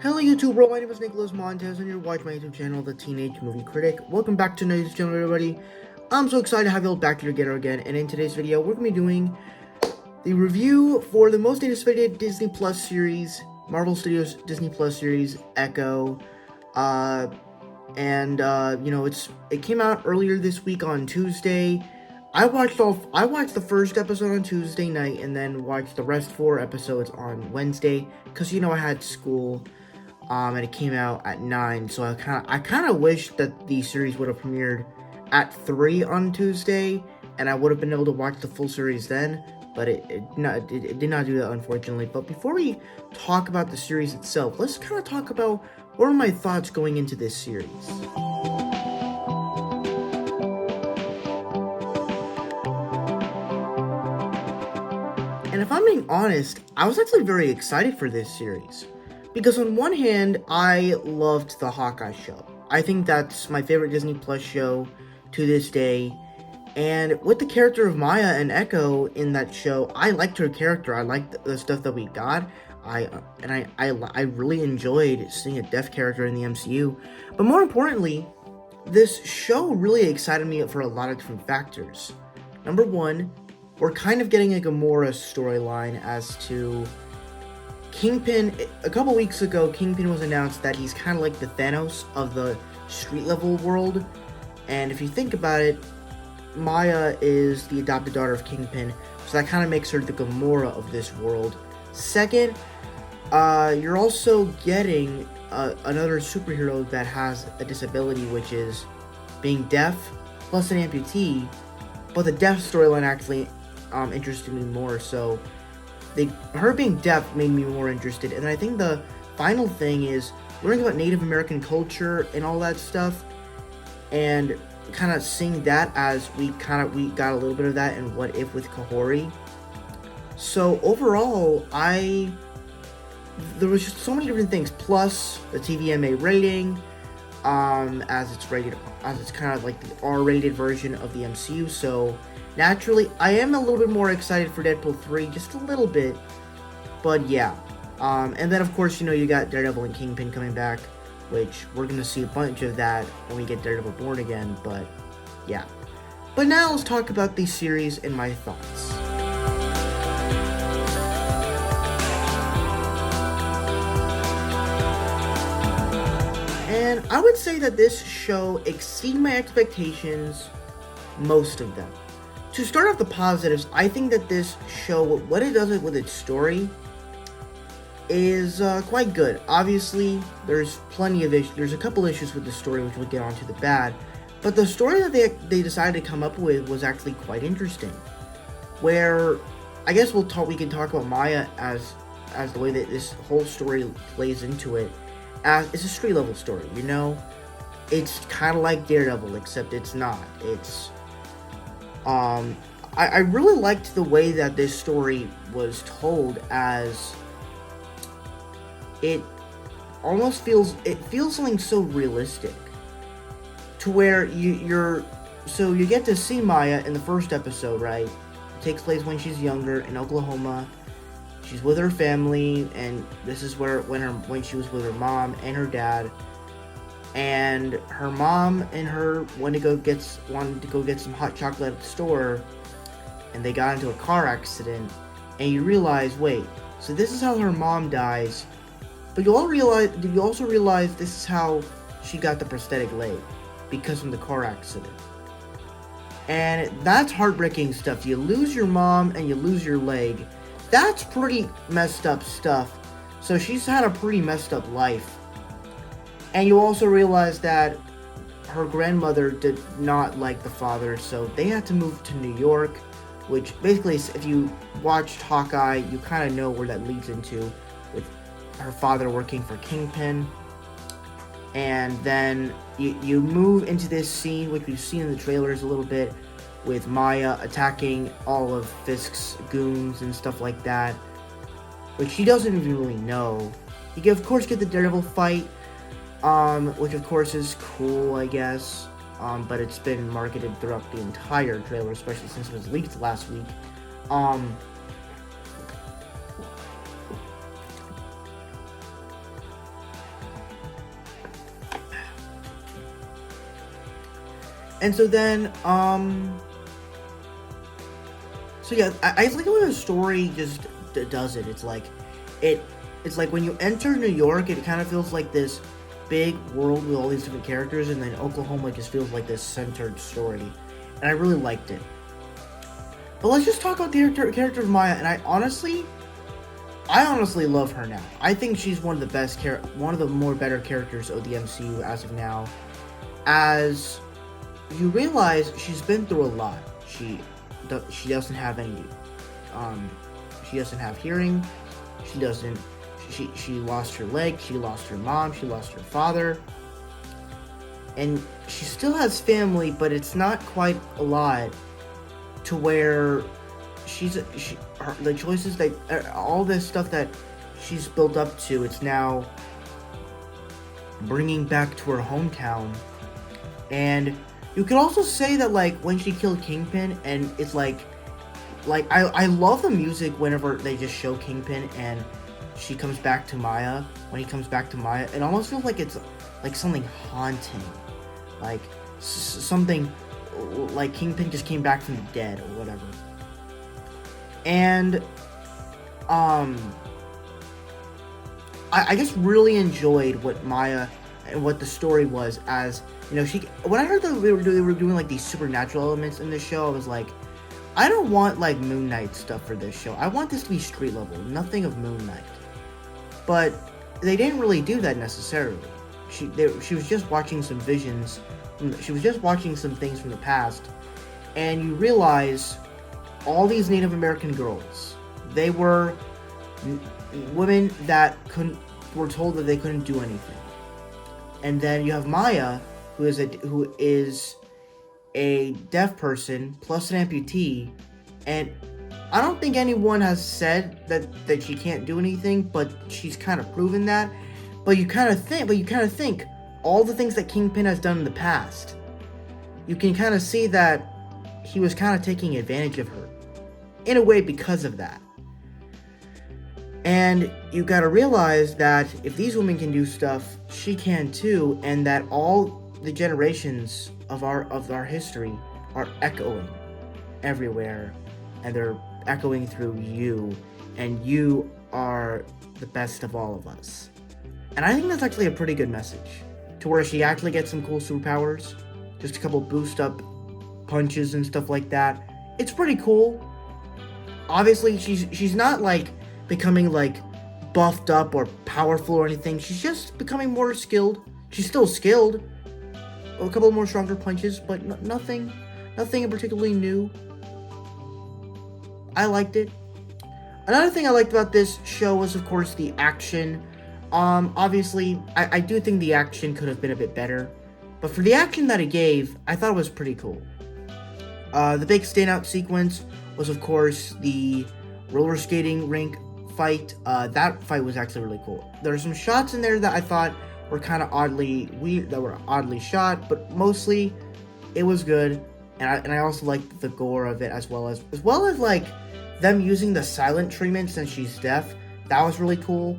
Hello YouTube world, my name is Nicholas Montez and you're watching my YouTube channel, The Teenage Movie Critic. Welcome back to another channel, everybody. I'm so excited to have you all back here again, and in today's video, we're going to be doing the review for the most anticipated Disney Plus series, Marvel Studios Disney Plus series, Echo. It came out earlier this week on Tuesday. I watched the first episode on Tuesday night and then watched the rest 4 episodes on Wednesday because I had school. And it came out at 9, so I kind of wish that the series would have premiered at 3 on Tuesday, and I would have been able to watch the full series then, but it did not do that, unfortunately. But before we talk about the series itself, let's kind of talk about what are my thoughts going into this series. And if I'm being honest, I was actually very excited for this series. Because on one hand, I loved the Hawkeye show. I think that's my favorite Disney Plus show to this day. And with the character of Maya and Echo in that show, I liked her character. I liked the stuff that we got. I really enjoyed seeing a deaf character in the MCU. But more importantly, this show really excited me for a lot of different factors. Number one, we're kind of getting a Gamora storyline as to Kingpin. A couple weeks ago, Kingpin was announced that he's kind of like the Thanos of the street level world. And if you think about it, Maya is the adopted daughter of Kingpin, so that kind of makes her the Gamora of this world. Second, you're also getting another superhero that has a disability, which is being deaf, plus an amputee. But the deaf storyline actually interested me more, so her being deaf made me more interested. And I think the final thing is learning about Native American culture and all that stuff, and kind of seeing that as we got a little bit of that in What If with Kahori. So overall, there was just so many different things. Plus the TVMA rating, as it's kind of like the R-rated version of the MCU. So naturally, I am a little bit more excited for Deadpool 3, just a little bit, but yeah. And then of course, you got Daredevil and Kingpin coming back, which we're gonna see a bunch of that when we get Daredevil Born Again, but yeah. But now let's talk about the series and my thoughts. And I would say that this show exceeded my expectations, most of them. To start off the positives, I think that this show, what it does with its story, is quite good. Obviously, there's plenty of issues. There's a couple issues with the story, which we'll get onto the bad. But the story that they decided to come up with was actually quite interesting. Where, I guess we can talk about Maya as the way that this whole story plays into it. As it's a street level story, It's kind of like Daredevil, except it's not. It's I really liked the way that this story was told, as it almost feels something so realistic, to where you get to see Maya in the first episode, right? It takes place when she's younger in Oklahoma. She's with her family, and this is when she was with her mom and her dad. And her mom and her wanted to go get some hot chocolate at the store, and they got into a car accident. And you realize, wait, so this is how her mom dies. But did you also realize this is how she got the prosthetic leg? Because of the car accident. And that's heartbreaking stuff. You lose your mom and you lose your leg. That's pretty messed up stuff. So she's had a pretty messed up life. And you also realize that her grandmother did not like the father, so they had to move to New York, which basically, if you watched Hawkeye, you kind of know where that leads into, with her father working for Kingpin. And then you move into this scene, which we've seen in the trailers a little bit, with Maya attacking all of Fisk's goons and stuff like that, which she doesn't even really know. You of course get the Daredevil fight, which of course is cool, I guess, but it's been marketed throughout the entire trailer, especially since it was leaked last week. And so then, so yeah, I like when the story just does it. It's like when you enter New York, it kind of feels like this big world with all these different characters, and then Oklahoma just feels like this centered story, and I really liked it. But let's just talk about the character of Maya, and I honestly love her now. I think she's one of the best one of the more better characters of the MCU as of now. As you realize, she's been through a lot. She doesn't have any, she doesn't have hearing. She doesn't. She lost her leg. She lost her mom. She lost her father. And she still has family, but it's not quite a lot. To where the choices that all this stuff that she's built up to, it's now bringing back to her hometown. And you could also say that, like, when she killed Kingpin, and it's like I love the music whenever they just show Kingpin and she comes back to Maya. When he comes back to Maya, it almost feels like it's like something haunting, like something like Kingpin just came back from the dead or whatever. And I just really enjoyed what Maya and what the story was. As you know, when I heard that they were doing like these supernatural elements in this show, I was like, I don't want like Moon Knight stuff for this show. I want this to be street level, nothing of Moon Knight. But they didn't really do that necessarily. She was just watching some visions. She was just watching some things from the past, and you realize all these Native American girls, they were women that were told that they couldn't do anything. And then you have Maya, who is a deaf person plus an amputee, and I don't think anyone has said that she can't do anything, but she's kind of proven that. But you kind of think all the things that Kingpin has done in the past, you can kind of see that he was kind of taking advantage of her in a way because of that. And you gotta realize that if these women can do stuff, she can too, and that all the generations of our history are echoing everywhere, and they're echoing through you, and you are the best of all of us. And I think that's actually a pretty good message, to where she actually gets some cool superpowers, just a couple boost up punches and stuff like that. It's pretty cool. Obviously, she's not like becoming like buffed up or powerful or anything. She's just becoming more skilled. She's still skilled. A couple more stronger punches, but nothing particularly new. I liked it. Another thing I liked about this show was, of course, the action. Obviously, I do think the action could have been a bit better, but for the action that it gave, I thought it was pretty cool. The big standout sequence was, of course, the roller skating rink fight. That fight was actually really cool. There were some shots in there that I thought were kind of oddly weird, that were oddly shot, but mostly it was good. And I also liked the gore of it, as well as like them using the silent treatment since she's deaf. That was really cool.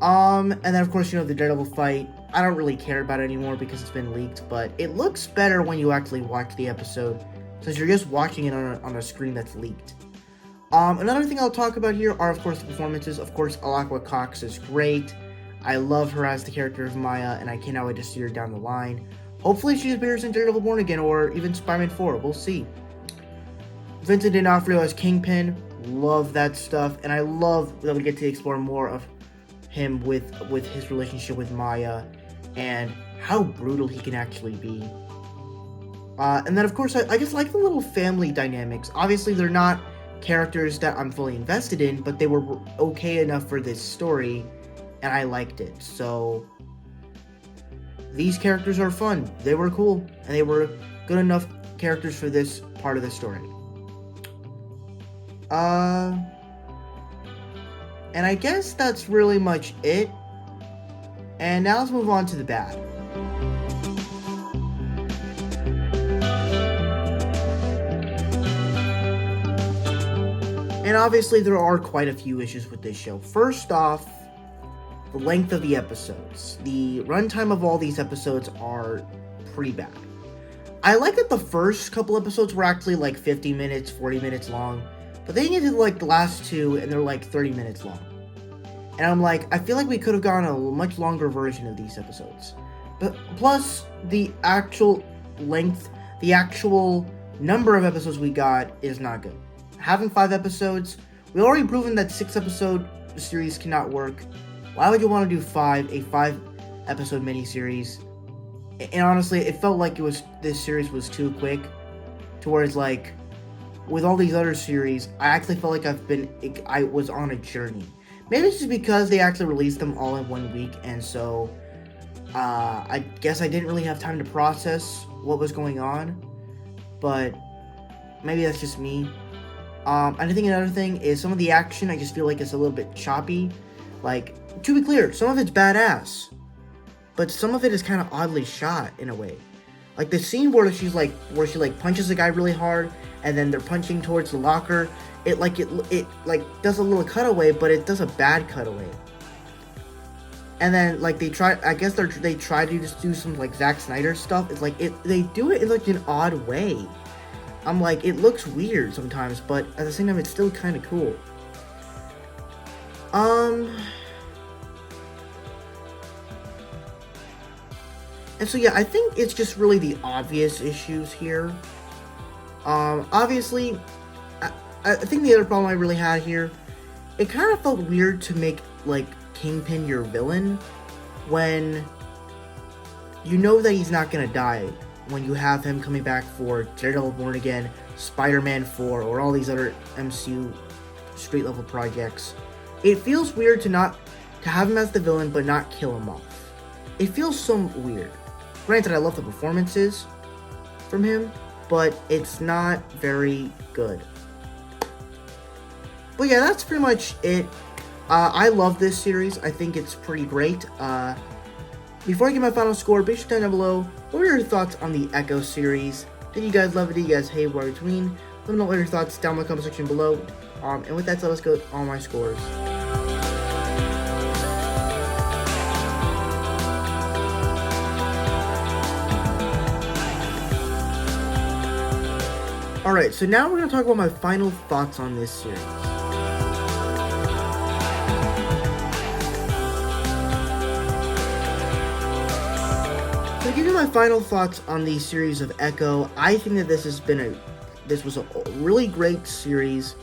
And then of course, the Daredevil fight. I don't really care about it anymore because it's been leaked, but it looks better when you actually watch the episode, since you're just watching it on a screen that's leaked. Another thing I'll talk about here are, of course, the performances. Of course, Alaqua Cox is great. I love her as the character of Maya, and I cannot wait to see her down the line. Hopefully she appears in Daredevil Born Again, or even Spider-Man 4. We'll see. Vincent D'Onofrio as Kingpin. Love that stuff, and I love that we get to explore more of him with his relationship with Maya, and how brutal he can actually be. And then, of course, I just like the little family dynamics. Obviously, they're not characters that I'm fully invested in, but they were okay enough for this story, and I liked it. So, these characters are fun. They were cool, and they were good enough characters for this part of the story. And I guess that's really much it. And now let's move on to the bad. And obviously there are quite a few issues with this show. First off, the length of the episodes. The runtime of all these episodes are pretty bad. I like that the first couple episodes were actually like 50 minutes, 40 minutes long. But then you get to like the last two and they're like 30 minutes long. And I'm like, I feel like we could have gotten a much longer version of these episodes. But plus, the actual length, the actual number of episodes we got is not good. Having 5 episodes, we already proven that 6 episode series cannot work. Why would you want to do 5, a 5 episode miniseries? And honestly, it felt like this series was too quick. Towards like, with all these other series, I actually felt like I was on a journey. Maybe it's just because they actually released them all in 1 week, and so I guess I didn't really have time to process what was going on. But maybe that's just me. I think another thing is some of the action, I just feel like it's a little bit choppy. Like, to be clear, some of it's badass, but some of it is kind of oddly shot in a way. Like the scene where she punches a guy really hard, and then they're punching towards the locker. It does a little cutaway, but it does a bad cutaway. And then like they try to just do some like Zack Snyder stuff. It's like they do it in like an odd way. I'm like, it looks weird sometimes, but at the same time, it's still kind of cool. And so yeah, I think it's just really the obvious issues here. Obviously, I think the other problem I really had here, it kind of felt weird to make like Kingpin your villain when you know that he's not gonna die. When you have him coming back for Daredevil Born Again, Spider-Man 4, or all these other MCU street level projects, it feels weird to have him as the villain but not kill him off. It feels so weird. Granted, I love the performances from him, but it's not very good. But yeah, that's pretty much it. I love this series. I think it's pretty great. Before I give my final score, be sure to down below. What were your thoughts on the Echo series? Did you guys love it? Did you guys hate what between? Let me know what your thoughts down in the comment section below. And with that said, let's go with all my scores. Alright, so now we're going to talk about my final thoughts on this series. To give you my final thoughts on the series of Echo, I think that this was a really great series.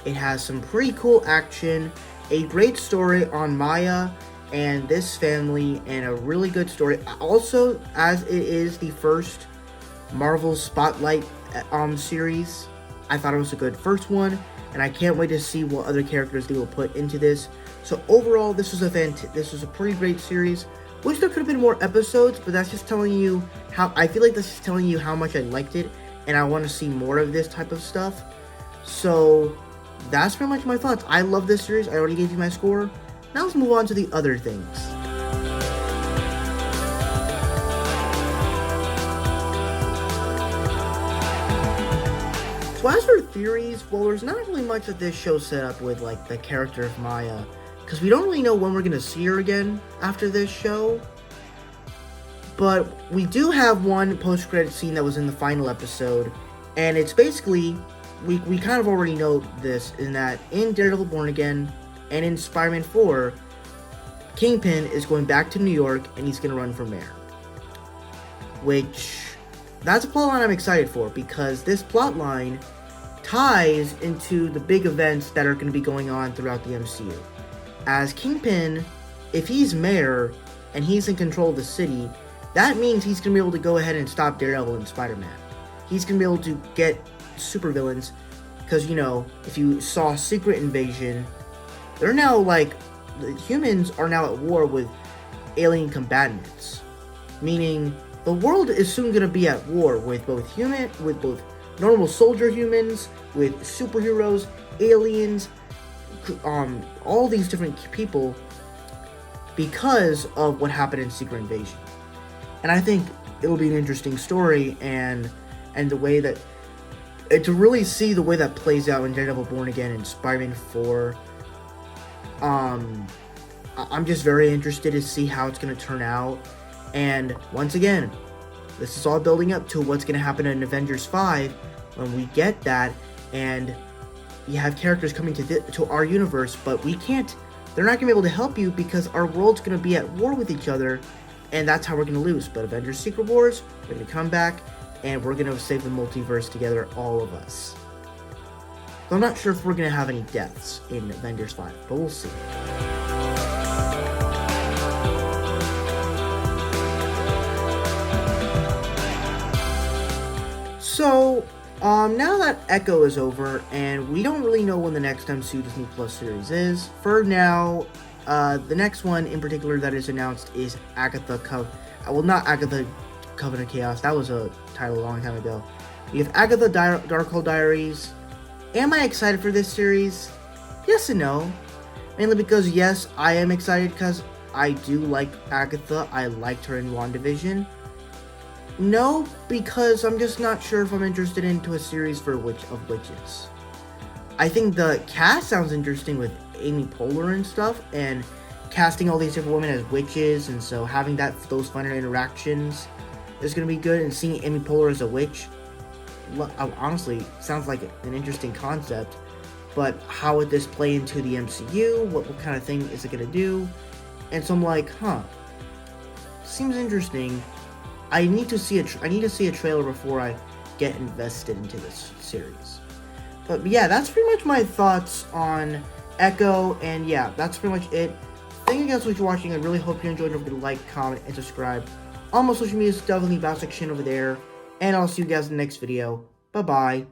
It has some pretty cool action, a great story on Maya and this family, and a really good story. Also, as it is the first Marvel Spotlight series, I thought it was a good first one, and I can't wait to see what other characters they will put into this. So overall, this was a pretty great series. Wish there could have been more episodes, but that's just telling you how I feel like this is telling you how much I liked it, and I want to see more of this type of stuff. So that's pretty much my thoughts. I love this series. I already gave you my score. Now let's move on to the other things. So as for theories, well, there's not really much that this show set up with, like, the character of Maya, because we don't really know when we're going to see her again after this show. But we do have one post-credit scene that was in the final episode, and it's basically, we kind of already know this, in that in Daredevil Born Again and in Spider-Man 4, Kingpin is going back to New York and he's going to run for mayor. Which, that's a plotline I'm excited for, because this plotline ties into the big events that are going to be going on throughout the MCU. As Kingpin, if he's mayor and he's in control of the city, that means he's going to be able to go ahead and stop Daredevil and Spider-Man. He's going to be able to get supervillains, because, you know, if you saw Secret Invasion, they're now, like, the humans are now at war with alien combatants. Meaning, the world is soon going to be at war with both normal soldier humans, with superheroes, aliens, all these different people, because of what happened in Secret Invasion. And I think it will be an interesting story, and the way that to really see the way that plays out in Daredevil Born Again and Spider-Man 4. I'm just very interested to see how it's going to turn out. And once again, this is all building up to what's going to happen in Avengers 5 when we get that, and you have characters coming to our universe, but we can't, they're not going to be able to help you because our world's going to be at war with each other, and that's how we're going to lose. But Avengers Secret Wars, we're going to come back, and we're going to save the multiverse together, all of us. So I'm not sure if we're going to have any deaths in Avengers 5, but we'll see. So, now that Echo is over, and we don't really know when the next MCU Disney Plus series is, for now, the next one in particular that is announced is Agatha well, not Agatha Covenant of Chaos, that was a title a long time ago. We have Agatha Darkhold Diaries. Am I excited for this series? Yes and no. Mainly because, yes, I am excited because I do like Agatha. I liked her in WandaVision. No, because I'm just not sure if I'm interested into a series for witches. I think the cast sounds interesting with Amy Poehler and stuff, and casting all these different women as witches, and so having those fun interactions is going to be good, and seeing Amy Poehler as a witch, honestly, sounds like an interesting concept, but how would this play into the MCU? What kind of thing is it going to do? And so I'm like, seems interesting. I need to see a trailer before I get invested into this series. But yeah, that's pretty much my thoughts on Echo, and yeah, that's pretty much it. Thank you guys so much for watching. I really hope you enjoyed. Don't forget to like, comment, and subscribe. All my social media stuff in the about section over there. And I'll see you guys in the next video. Bye-bye.